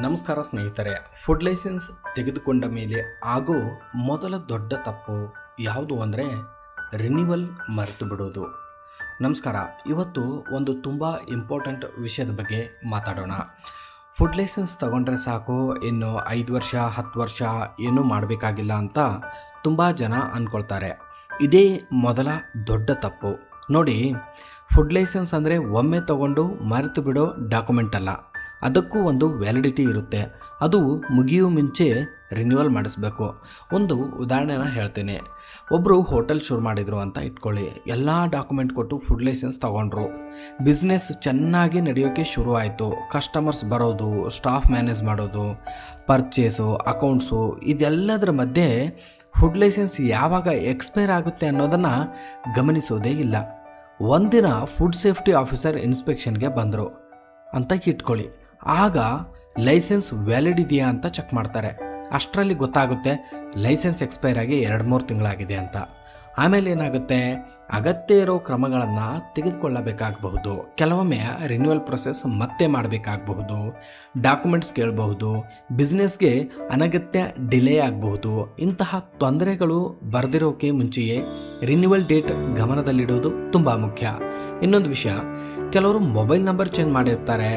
ನಮಸ್ಕಾರ ಸ್ನೇಹಿತರೆ. Food licence ತೆಗೆದುಕೊಂಡ ಮೇಲೆ ಆಗೋ ಮೊದಲ ದೊಡ್ಡ ತಪ್ಪು ಯಾವುದು ಅಂದರೆ ರಿನ್ಯೂವಲ್ ಮರೆತು ಬಿಡೋದು. ನಮಸ್ಕಾರ. ಇವತ್ತು ಒಂದು ತುಂಬ ಇಂಪಾರ್ಟೆಂಟ್ ವಿಷಯದ ಬಗ್ಗೆ ಮಾತಾಡೋಣ. ಫುಡ್ ಲೈಸೆನ್ಸ್ ತಗೊಂಡ್ರೆ ಸಾಕು, ಇನ್ನು 5 ವರ್ಷ 10 ವರ್ಷ ಏನೂ ಮಾಡಬೇಕಾಗಿಲ್ಲ ಅಂತ ತುಂಬ ಜನ ಅಂದ್ಕೊಳ್ತಾರೆ. ಇದೇ ಮೊದಲ ದೊಡ್ಡ ತಪ್ಪು. ನೋಡಿ, ಫುಡ್ ಲೈಸೆನ್ಸ್ ಅಂದರೆ ಒಮ್ಮೆ ತಗೊಂಡು ಮರೆತು ಬಿಡೋ ಡಾಕ್ಯುಮೆಂಟ್ ಅಲ್ಲ. ಅದಕ್ಕೂ ಒಂದು ವ್ಯಾಲಿಡಿಟಿ ಇರುತ್ತೆ. ಅದು ಮುಗಿಯೋ ಮುಂಚೆ ರಿನ್ಯೂವಲ್ ಮಾಡಿಸ್ಬೇಕು. ಒಂದು ಉದಾಹರಣೆನ ಹೇಳ್ತೇನೆ. ಒಬ್ಬರು ಹೋಟೆಲ್ ಶುರು ಮಾಡಿದರು ಅಂತ ಇಟ್ಕೊಳ್ಳಿ. ಎಲ್ಲ ಡಾಕ್ಯುಮೆಂಟ್ ಕೊಟ್ಟು ಫುಡ್ ಲೈಸೆನ್ಸ್ ತಗೊಂಡ್ರು. ಬಿಸ್ನೆಸ್ ಚೆನ್ನಾಗಿ ನಡೆಯೋಕ್ಕೆ ಶುರು ಆಯಿತು. ಕಸ್ಟಮರ್ಸ್ ಬರೋದು, ಸ್ಟಾಫ್ ಮ್ಯಾನೇಜ್ ಮಾಡೋದು, ಪರ್ಚೇಸು, ಅಕೌಂಟ್ಸು, ಇದೆಲ್ಲದರ ಮಧ್ಯೆ ಫುಡ್ ಲೈಸೆನ್ಸ್ ಯಾವಾಗ ಎಕ್ಸ್ಪೈರ್ ಆಗುತ್ತೆ ಅನ್ನೋದನ್ನು ಗಮನಿಸೋದೇ ಇಲ್ಲ. ಒಂದಿನ ಫುಡ್ ಸೇಫ್ಟಿ ಆಫೀಸರ್ ಇನ್ಸ್ಪೆಕ್ಷನ್ಗೆ ಬಂದರು ಅಂತ ಇಟ್ಕೊಳ್ಳಿ. ಆಗ ಲೈಸೆನ್ಸ್ ವ್ಯಾಲಿಡ್ ಇದೆಯಾ ಅಂತ ಚೆಕ್ ಮಾಡ್ತಾರೆ. ಅಷ್ಟರಲ್ಲಿ ಗೊತ್ತಾಗುತ್ತೆ ಲೈಸೆನ್ಸ್ ಎಕ್ಸ್ಪೈರ್ ಆಗಿ 2-3 ತಿಂಗಳಾಗಿದೆ ಅಂತ. ಆಮೇಲೆ ಏನಾಗುತ್ತೆ, ಅಗತ್ಯ ಇರೋ ಕ್ರಮಗಳನ್ನು ತೆಗೆದುಕೊಳ್ಳಬೇಕಾಗಬಹುದು. ಕೆಲವೊಮ್ಮೆ ರಿನ್ಯೂವಲ್ ಪ್ರೊಸೆಸ್ ಮತ್ತೆ ಮಾಡಬೇಕಾಗಬಹುದು. ಡಾಕ್ಯುಮೆಂಟ್ಸ್ ಕೇಳಬಹುದು. ಬಿಸ್ನೆಸ್ಗೆ ಅನಗತ್ಯ ಡಿಲೇ ಆಗಬಹುದು. ಇಂತಹ ತೊಂದರೆಗಳು ಬರೆದಿರೋಕೆ ಮುಂಚೆಯೇ ರಿನ್ಯೂವಲ್ ಡೇಟ್ ಗಮನದಲ್ಲಿಡೋದು ತುಂಬ ಮುಖ್ಯ. ಇನ್ನೊಂದು ವಿಷಯ, ಕೆಲವರು ಮೊಬೈಲ್ ನಂಬರ್ ಚೇಂಜ್ ಮಾಡಿರ್ತಾರೆ,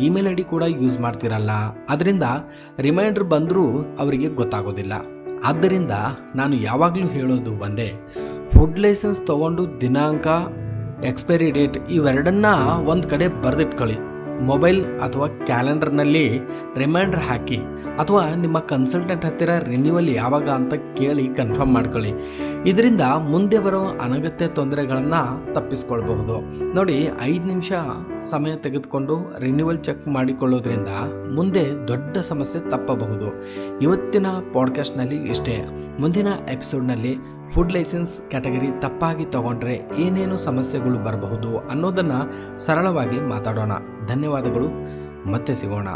ಇಮೇಲ್ ಐ ಡಿ ಕೂಡ ಯೂಸ್ ಮಾಡ್ತಿರಲ್ಲ. ಅದರಿಂದ ರಿಮೈಂಡರ್ ಬಂದರೂ ಅವರಿಗೆ ಗೊತ್ತಾಗೋದಿಲ್ಲ. ಆದ್ದರಿಂದ ನಾನು ಯಾವಾಗಲೂ ಹೇಳೋದು ಒಂದೇ, ಫುಡ್ ಲೈಸೆನ್ಸ್ ತೊಗೊಂಡು ದಿನಾಂಕ, ಎಕ್ಸ್ಪೈರಿ ಡೇಟ್ ಇವೆರಡನ್ನ ಒಂದು ಕಡೆ ಬರೆದಿಟ್ಕೊಳ್ಳಿ. ಮೊಬೈಲ್ ಅಥವಾ ಕ್ಯಾಲೆಂಡರ್ನಲ್ಲಿ ರಿಮೈಂಡರ್ ಹಾಕಿ, ಅಥವಾ ನಿಮ್ಮ ಕನ್ಸಲ್ಟೆಂಟ್ ಹತ್ತಿರ ರಿನ್ಯೂವಲ್ ಯಾವಾಗ ಅಂತ ಕೇಳಿ ಕನ್ಫರ್ಮ್ ಮಾಡ್ಕೊಳ್ಳಿ. ಇದರಿಂದ ಮುಂದೆ ಬರೋ ಅನಗತ್ಯ ತೊಂದರೆಗಳನ್ನು ತಪ್ಪಿಸ್ಕೊಳ್ಬಹುದು. ನೋಡಿ, 5 ನಿಮಿಷ ಸಮಯ ತೆಗೆದುಕೊಂಡು ರಿನ್ಯೂವಲ್ ಚೆಕ್ ಮಾಡಿಕೊಳ್ಳೋದ್ರಿಂದ ಮುಂದೆ ದೊಡ್ಡ ಸಮಸ್ಯೆ ತಪ್ಪಬಹುದು. ಇವತ್ತಿನ ಪಾಡ್ಕಾಸ್ಟ್ನಲ್ಲಿ ಇಷ್ಟೇ. ಮುಂದಿನ ಎಪಿಸೋಡ್ನಲ್ಲಿ ಫುಡ್ ಲೈಸೆನ್ಸ್ ಕ್ಯಾಟಗರಿ ತಪ್ಪಾಗಿ ತಗೊಂಡ್ರೆ ಏನೇನು ಸಮಸ್ಯೆಗಳು ಬರಬಹುದು ಅನ್ನೋದನ್ನು ಸರಳವಾಗಿ ಮಾತಾಡೋಣ. ಧನ್ಯವಾದಗಳು. ಮತ್ತೆ ಸಿಗೋಣ.